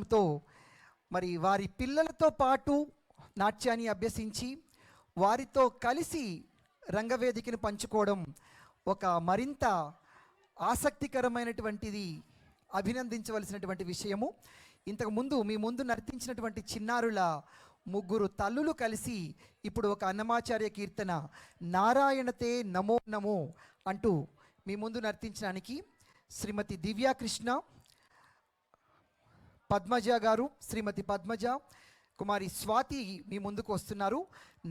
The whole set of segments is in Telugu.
ఉద్దేశంతో మరి వారి పిల్లలతో పాటు నాట్యాన్ని అభ్యసించి వారితో కలిసి రంగవేదికను పంచుకోవడం ఒక మరింత ఆసక్తికరమైనటువంటిది, అభినందించవలసినటువంటి విషయము. ఇంతకుముందు మీ ముందు నర్తించినటువంటి చిన్నారుల ముగ్గురు తల్లులు కలిసి ఇప్పుడు ఒక అన్నమాచార్య కీర్తన నారాయణతే నమో నమో అంటూ మీ ముందు నర్తించడానికి శ్రీమతి దివ్యాకృష్ణ, పద్మజ గారు, శ్రీమతి పద్మజ, కుమారి స్వాతి మీ ముందుకు వస్తున్నారు.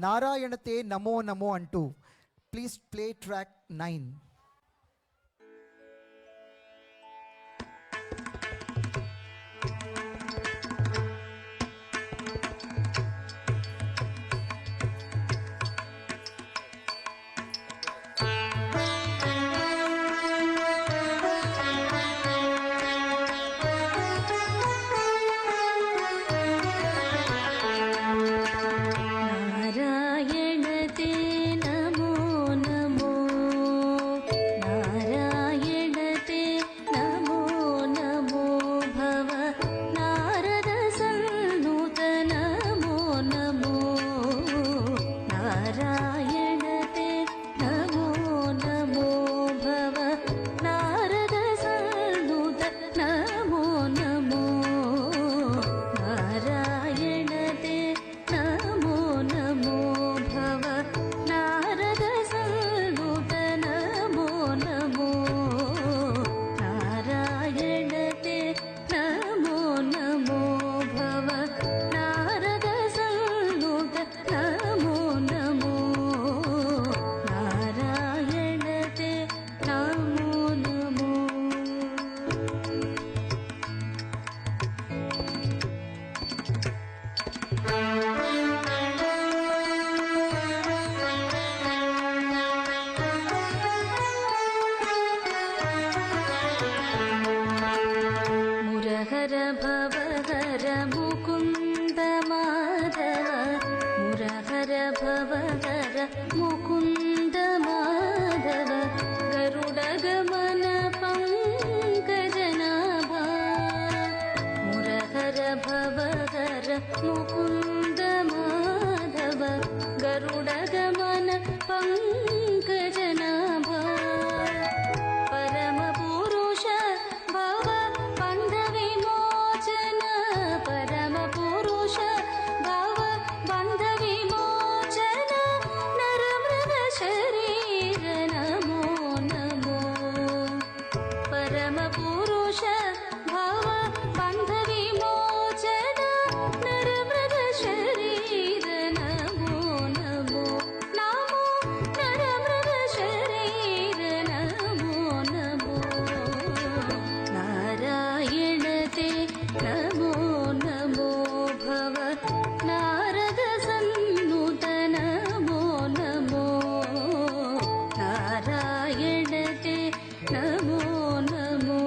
నారాయణతే నమో నమో అంటూ. Please play track 9. Mukund Madhav गरुडगमन पंकजनाभा मुरहर भवहर मुकुंद माधव गरुडगमन पंकजनाभा परम पुरुष भव बंध विमोचन परम पुरुष भव बंध विमोचन नरमृग शरीर नमो नमो परम पुरुष भव बंध विमोचन नरमृग शरीर नमो नमो नमो नरमृग शरीर नमो नमो नारायण ते नमो नमो भव नारद सन्नुत नमो नमो नारायण ते नमो नमो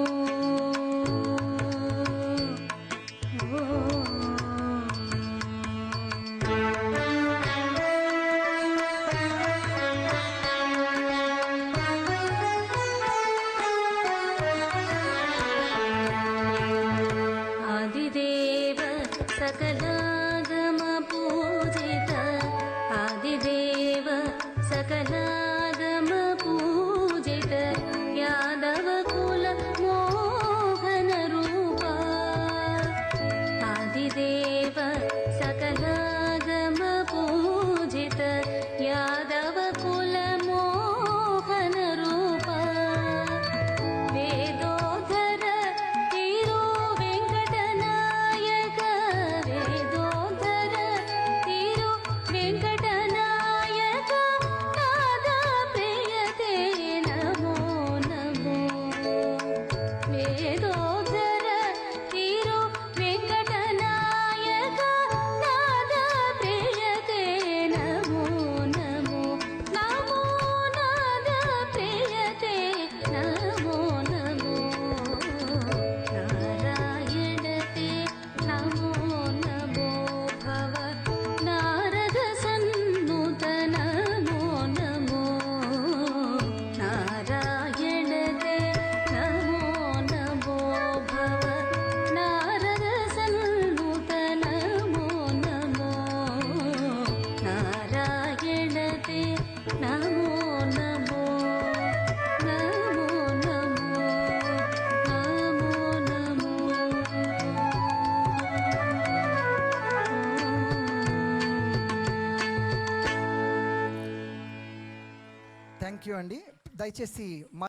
आदिदेव सकलागम पूजित आदिदेव सकलागम पूजित यादव कुल मोहन रूपा आदिदेव सकलागम पूजित यादव कुल मोहन रूपा वेदोधर तिरु वेंकटनायक वेदोधर థ్యాంక్ యూ అండి. దయచేసి